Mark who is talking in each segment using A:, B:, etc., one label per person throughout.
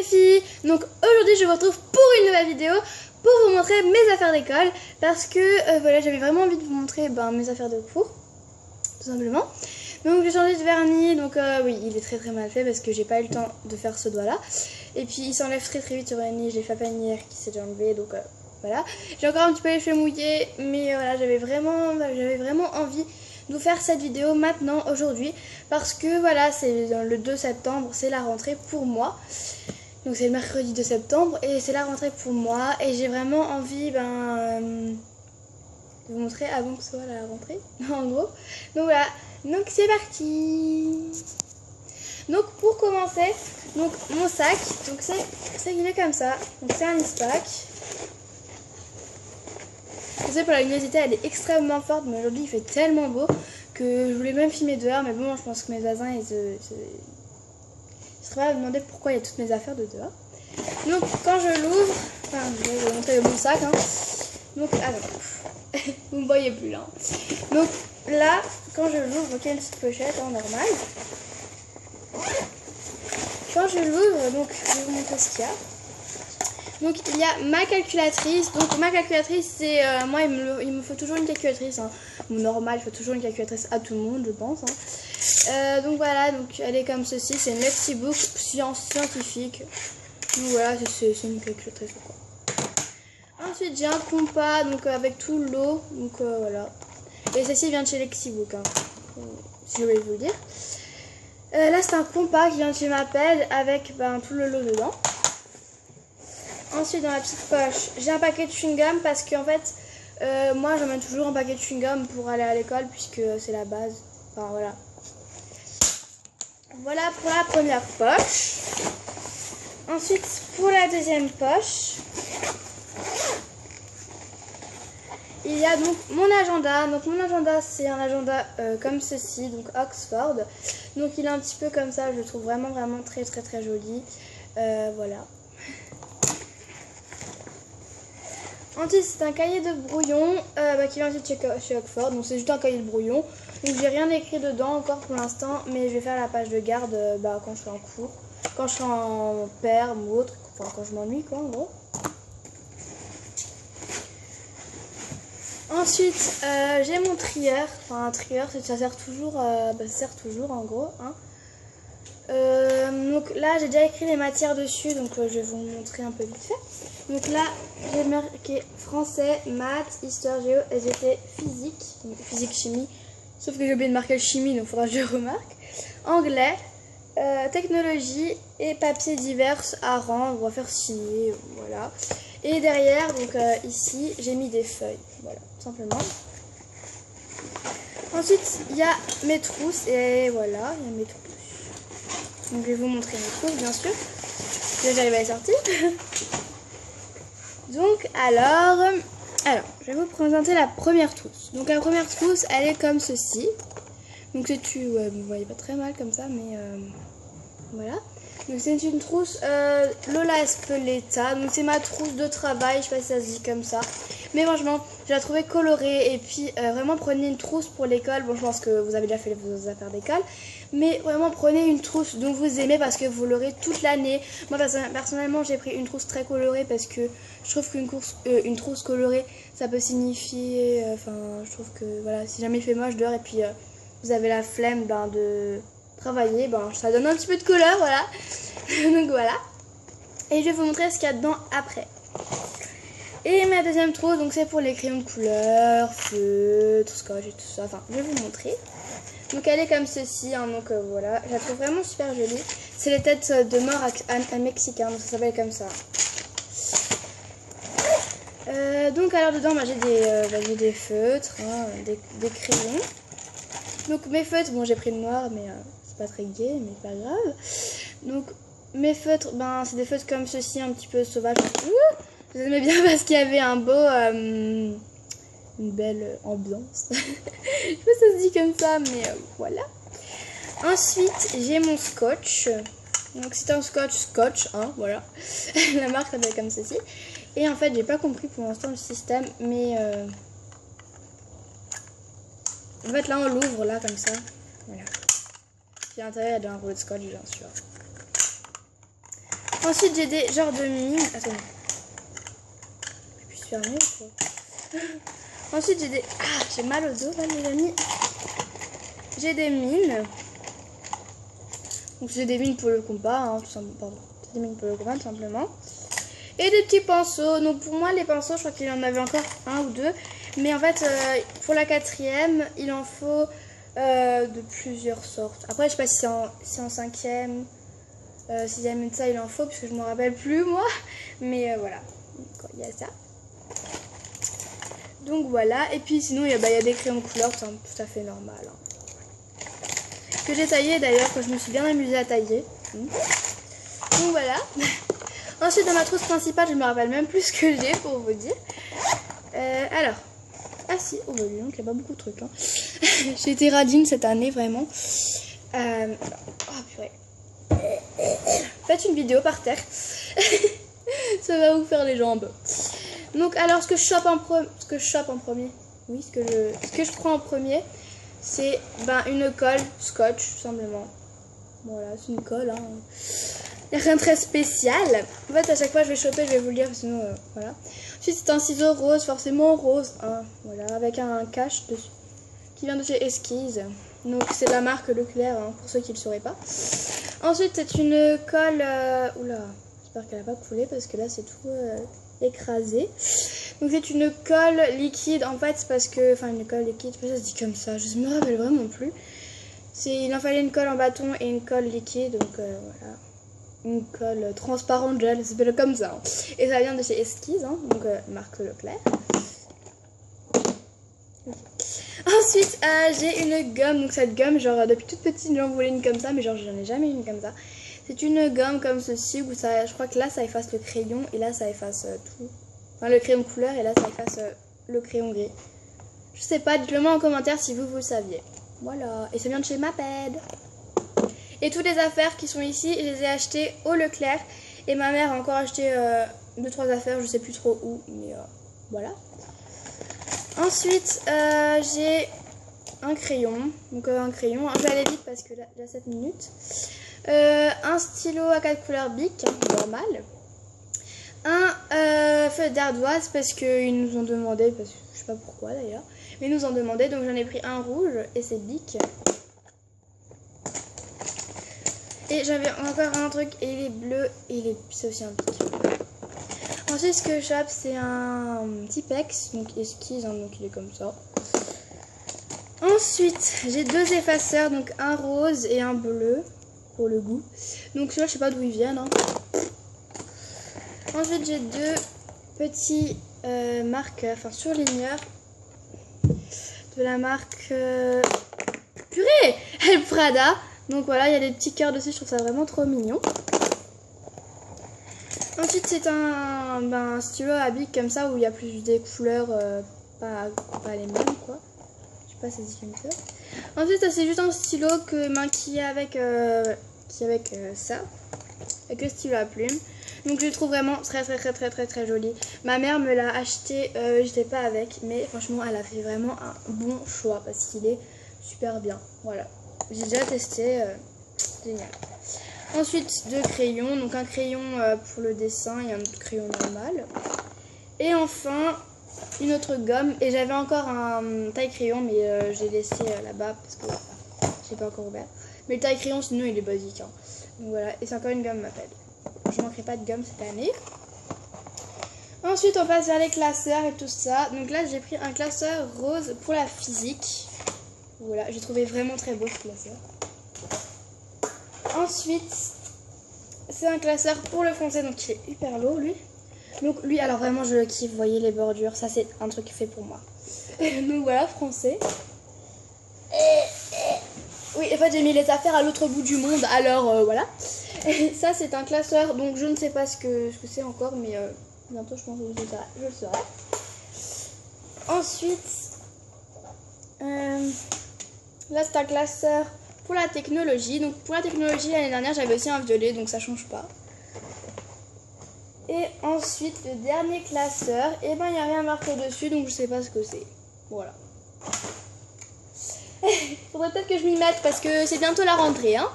A: les filles, donc aujourd'hui je vous retrouve pour une nouvelle vidéo pour vous montrer mes affaires d'école parce que voilà, j'avais vraiment envie de vous montrer mes affaires de cours tout simplement. Donc j'ai changé de vernis, donc oui il est très mal fait parce que j'ai pas eu le temps de faire ce doigt là et puis il s'enlève très vite ce vernis. J'ai fait la panière qui s'est déjà enlevé, donc voilà, j'ai encore un petit peu les cheveux mouillés, mais voilà, j'avais vraiment envie de vous faire cette vidéo maintenant, aujourd'hui, parce que voilà, c'est le 2 septembre, c'est la rentrée pour moi. Donc c'est le mercredi 2 septembre et c'est la rentrée pour moi et j'ai vraiment envie de vous montrer avant que ce soit la rentrée, en gros. Donc voilà, donc c'est parti. Donc pour commencer, donc mon sac, donc c'est il est comme ça, donc c'est un Eastpak. Je sais, pour la luminosité elle est extrêmement forte, mais aujourd'hui il fait tellement beau que je voulais même filmer dehors, mais bon je pense que mes voisins ils seraient pas à me demander pourquoi il y a toutes mes affaires de dehors. Donc quand je l'ouvre, enfin je vais vous montrer mon sac hein. Donc vous me voyez plus là. Donc là quand je l'ouvre, ok, une petite pochette hein, normale. Quand je l'ouvre, donc je vais vous montrer ce qu'il y a. Donc il y a ma calculatrice. Donc ma calculatrice c'est moi il me faut toujours une calculatrice hein. Normal, il faut toujours une calculatrice à tout le monde je pense hein. Donc voilà, donc elle est comme ceci, c'est une Lexibook scientifique. Donc voilà, c'est une calculatrice quoi. Ensuite j'ai un compas donc avec tout le lot, donc voilà. Et ceci vient de chez Lexibook hein, si je voulais vous le dire. Là c'est un compas qui vient de chez Mappel avec tout le lot dedans. Ensuite dans la petite poche j'ai un paquet de chewing-gum parce qu'en fait moi j'emmène toujours un paquet de chewing-gum pour aller à l'école puisque c'est la base. Enfin voilà. Voilà pour la première poche. Ensuite pour la deuxième poche il y a donc mon agenda. Donc mon agenda c'est un agenda comme ceci, donc Oxford. Donc il est un petit peu comme ça, je le trouve vraiment très joli. Voilà. Ensuite c'est un cahier de brouillon qui vient de chez Oxford, donc c'est juste un cahier de brouillon. Donc j'ai rien écrit dedans encore pour l'instant, mais je vais faire la page de garde quand je serai en cours, quand je serai en perm ou autre, enfin quand je m'ennuie quoi en gros. Ensuite j'ai mon trieur, enfin un trieur ça sert toujours, ça sert toujours en gros hein. Donc là j'ai déjà écrit les matières dessus, donc je vais vous montrer un peu vite fait. Donc là j'ai marqué français, maths, histoire, géo, SVT, physique, donc physique, chimie, sauf que j'ai oublié de marquer le chimie donc il faudra que je remarque. Anglais, technologie et papiers divers à rendre, on va faire signer, voilà. Et derrière, donc ici j'ai mis des feuilles, voilà, tout simplement. Ensuite il y a mes trousses et voilà, il y a mes trousses. Donc je vais vous montrer mes trousses bien sûr. Là j'arrive à les sortir. Donc alors je vais vous présenter la première trousse. Donc la première trousse elle est comme ceci. Donc c'est vous voyez pas très mal comme ça mais voilà. Donc c'est une trousse Lola Espeleta. Donc c'est ma trousse de travail, je sais pas si ça se dit comme ça. Mais franchement, je la trouvais colorée et puis vraiment prenez une trousse pour l'école. Bon je pense que vous avez déjà fait vos affaires d'école. Mais vraiment prenez une trousse dont vous aimez parce que vous l'aurez toute l'année. Moi personnellement j'ai pris une trousse très colorée parce que je trouve qu'une trousse colorée ça peut signifier, je trouve que voilà, si jamais il fait moche dehors et puis vous avez la flemme de travailler, ça donne un petit peu de couleur, voilà. Donc voilà. Et je vais vous montrer ce qu'il y a dedans après. Et ma deuxième trousse, donc c'est pour les crayons de couleur, feutres, scotch et tout ça. Enfin, je vais vous montrer. Donc elle est comme ceci, hein, donc voilà. Je la trouve vraiment super jolie. C'est les têtes de mort à mexicain, donc ça s'appelle comme ça. Donc alors dedans, j'ai des feutres, hein, des crayons. Donc mes feutres, bon j'ai pris le noir, mais c'est pas très gai, mais pas grave. Donc mes feutres, c'est des feutres comme ceci, un petit peu sauvages. J'aimais bien parce qu'il y avait un beau, une belle ambiance. Je sais pas si ça se dit comme ça, mais voilà. Ensuite j'ai mon scotch. Donc c'est un scotch, hein, voilà. La marque s'appelle comme ceci. Et en fait j'ai pas compris pour l'instant le système, mais en fait là on l'ouvre là comme ça, voilà. Puis à l'intérieur il y a un rouleau de scotch bien sûr. Ensuite, j'ai des genres de mines. Attends. Je puisse faire mieux ou quoi? Ensuite, j'ai des... Ah, j'ai mal au dos là, les amis. J'ai des mines. Donc, c'est des mines pour le combat, hein, tout simplement. Pardon. C'est des mines pour le combat, tout simplement. Et des petits pinceaux. Donc, pour moi, les pinceaux, je crois qu'il y en avait encore un ou deux. Mais en fait, pour la 4e, il en faut de plusieurs sortes. Après, je sais pas si c'est en 5e, 6e et de ça, il en faut, parce que je ne me rappelle plus, moi. Mais voilà, il y a ça. Donc voilà, et puis sinon, il y a des crayons de couleur, c'est tout à fait normal. Hein. Que j'ai taillé d'ailleurs, que je me suis bien amusée à tailler. Donc voilà. Ensuite, dans ma trousse principale, je me rappelle même plus ce que j'ai, pour vous dire. Alors... Ah si, oh bah dis donc, il n'y a pas beaucoup de trucs. Hein. J'ai été radine cette année, vraiment. Oh purée. Faites une vidéo par terre. Ça va vous faire les jambes. Donc alors, ce que je chope en premier, oui, ce que je prends en premier, c'est une colle scotch, tout simplement. Voilà, c'est une colle. Hein. Il n'y a rien de très spécial. En fait, à chaque fois, je vais choper, je vais vous le dire, sinon, voilà. Ensuite, c'est un ciseau rose, forcément rose, hein, voilà, avec un cache dessus, qui vient de chez Esquisse. Donc, c'est la marque Leclerc, hein, pour ceux qui ne le sauraient pas. Ensuite, c'est une colle... Oula, j'espère qu'elle n'a pas coulé, parce que là, c'est tout écrasé. Donc, c'est une colle liquide, en fait, c'est parce que... Enfin, une colle liquide, ça se dit comme ça, je ne me rappelle vraiment plus. Il en fallait une colle en bâton et une colle liquide, donc voilà. Une colle transparente gel, ça s'appelle comme ça. Hein. Et ça vient de chez Esquisse, hein, donc marque Leclerc. Okay. Ensuite, j'ai une gomme. Donc cette gomme, genre depuis toute petite, j'en voulais une comme ça, mais genre j'en ai jamais une comme ça. C'est une gomme comme ceci, où ça, je crois que là ça efface le crayon, et là ça efface tout. Enfin le crayon couleur, et là ça efface le crayon gris. Je sais pas, dites-le moi en commentaire si vous le saviez. Voilà, et ça vient de chez Maped. Et toutes les affaires qui sont ici, je les ai achetées au Leclerc. Et ma mère a encore acheté 2-3 affaires, je sais plus trop où, mais voilà. Ensuite, j'ai un crayon. Donc un crayon, je vais aller vite parce que là, j'ai 7 minutes. Un stylo à 4 couleurs Bic, hein, normal. Un feuille d'ardoise parce qu'ils nous ont demandé, parce que je sais pas pourquoi d'ailleurs, mais ils nous ont demandé, donc j'en ai pris un rouge et c'est Bic. Et j'avais encore un truc, et il est bleu, et il est aussi un petit bleu. Ensuite, ce que je chope, c'est un petit pex, donc Esquisse, hein, donc il est comme ça. Ensuite, j'ai 2 effaceurs, donc un rose et un bleu, pour le goût. Donc celui-là, je sais pas d'où ils viennent. Hein. Ensuite, j'ai 2 petits marqueurs, enfin surligneurs, de la marque... Purée, El Prada. Donc voilà, il y a des petits cœurs dessus, je trouve ça vraiment trop mignon. Ensuite, c'est un stylo à bic comme ça, où il y a plus des couleurs pas les mêmes, quoi. Je sais pas si c'est comme ça. Ensuite, c'est juste un stylo qui est avec ça, avec le stylo à plume. Donc je le trouve vraiment très joli. Ma mère me l'a acheté, j'étais pas avec, mais franchement, elle a fait vraiment un bon choix, parce qu'il est super bien, voilà. J'ai déjà testé, génial. Ensuite, 2 crayons, donc un crayon pour le dessin et un autre crayon normal. Et enfin, une autre gomme. Et j'avais encore un taille-crayon, mais j'ai laissé là-bas parce que j'ai pas encore ouvert. Mais le taille-crayon, sinon, il est basique. Hein. Donc voilà, et c'est encore une gomme Maped. Je manquerai pas de gomme cette année. Ensuite, on passe vers les classeurs et tout ça. Donc là, j'ai pris un classeur rose pour la physique. Voilà, j'ai trouvé vraiment très beau ce classeur. Ensuite, c'est un classeur pour le français, donc il est hyper lourd lui. Donc lui, alors vraiment je le kiffe, vous voyez les bordures, ça c'est un truc fait pour moi. Donc voilà, français. Oui, en fait j'ai mis les affaires à l'autre bout du monde, alors voilà. Et ça c'est un classeur, donc je ne sais pas ce que c'est encore, mais bientôt je pense que je le saurai. Ensuite, là c'est un classeur pour la technologie. Donc pour la technologie, l'année dernière j'avais aussi un violet, donc ça change pas. Et ensuite le dernier classeur, et ben il n'y a rien marqué dessus, donc je sais pas ce que c'est. Voilà. Faudrait peut-être que je m'y mette parce que c'est bientôt la rentrée, hein.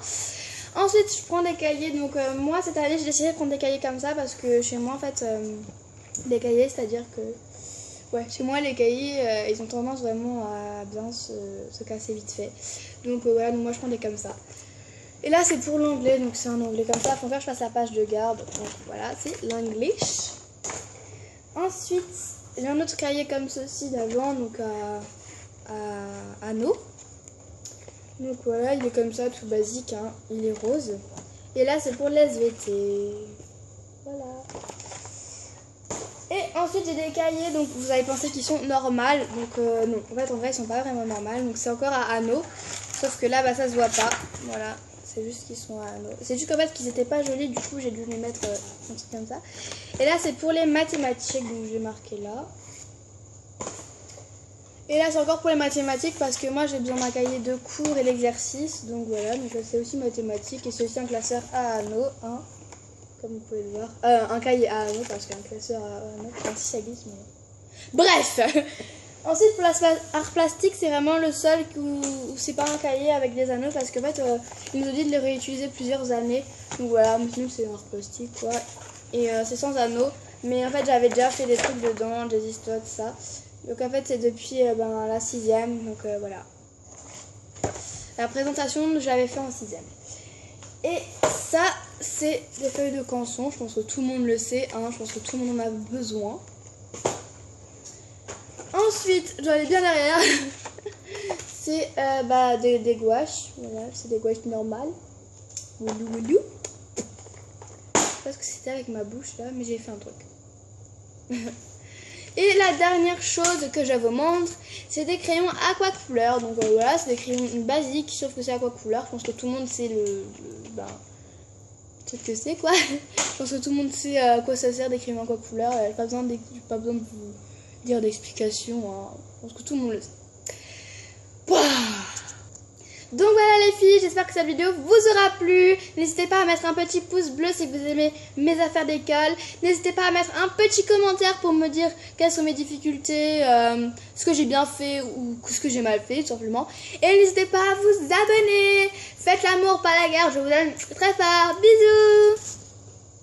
A: Ensuite, je prends des cahiers. Donc, moi, cette année, j'ai décidé de prendre des cahiers comme ça parce que chez moi, en fait, des cahiers, c'est-à-dire que, ouais, chez moi, les cahiers, ils ont tendance vraiment à bien se casser vite fait. Donc, voilà, donc moi, je prends des comme ça. Et là, c'est pour l'anglais, donc c'est un anglais comme ça. Il faut faire que je fasse la page de garde. Donc, voilà, c'est l'English. Ensuite, j'ai un autre cahier comme ceci d'avant, donc à anneaux. Donc voilà, il est comme ça, tout basique, hein. Il est rose. Et là, c'est pour l'SVT. Voilà. Et ensuite, j'ai des cahiers, donc vous avez pensé qu'ils sont normales. Donc non, en fait, en vrai, ils sont pas vraiment normales. Donc c'est encore à anneaux. Sauf que là, bah, ça se voit pas. Voilà, c'est juste qu'ils sont à anneaux. C'est juste qu'en fait, qu'ils étaient pas jolis, du coup, j'ai dû les mettre un truc comme ça. Et là, c'est pour les mathématiques, donc j'ai marqué là. Et là, c'est encore pour les mathématiques parce que moi, j'ai besoin d'un cahier de cours et l'exercice. Donc voilà, donc c'est aussi mathématiques et c'est aussi un classeur à anneaux, hein, comme vous pouvez le voir. Un cahier à anneaux parce qu'un classeur à anneaux, enfin, si ça glisse, mais... Bref. Ensuite, pour l'art plastique, c'est vraiment le seul où c'est pas un cahier avec des anneaux parce qu'en fait, ils nous ont dit de les réutiliser plusieurs années. Donc voilà, sinon c'est un art plastique, quoi. Et c'est sans anneaux. Mais en fait, j'avais déjà fait des trucs dedans, des histoires, tout ça. Donc en fait, c'est depuis la 6e. Donc voilà. La présentation, je l'avais fait en 6e. Et ça, c'est des feuilles de canson. Je pense que tout le monde le sait. Hein, je pense que tout le monde en a besoin. Ensuite, je dois aller bien derrière. C'est des gouaches. Voilà, c'est des gouaches normales. Woulou woulou. Je sais pas ce que c'était avec ma bouche là, mais j'ai fait un truc. Et la dernière chose que je vous montre, c'est des crayons aqua couleur. Donc voilà, c'est des crayons basiques, sauf que c'est aqua couleur. Je pense que tout le monde sait le truc que c'est, quoi. Je pense que tout le monde sait à quoi ça sert des crayons aqua couleur. J'ai pas besoin de vous dire d'explications, hein. Je pense que tout le monde le sait. Pouah. Donc voilà les filles, j'espère que cette vidéo vous aura plu. N'hésitez pas à mettre un petit pouce bleu si vous aimez mes affaires d'école. N'hésitez pas à mettre un petit commentaire pour me dire quelles sont mes difficultés, ce que j'ai bien fait ou ce que j'ai mal fait tout simplement. Et n'hésitez pas à vous abonner. Faites l'amour, pas la guerre, je vous aime très fort. Bisous.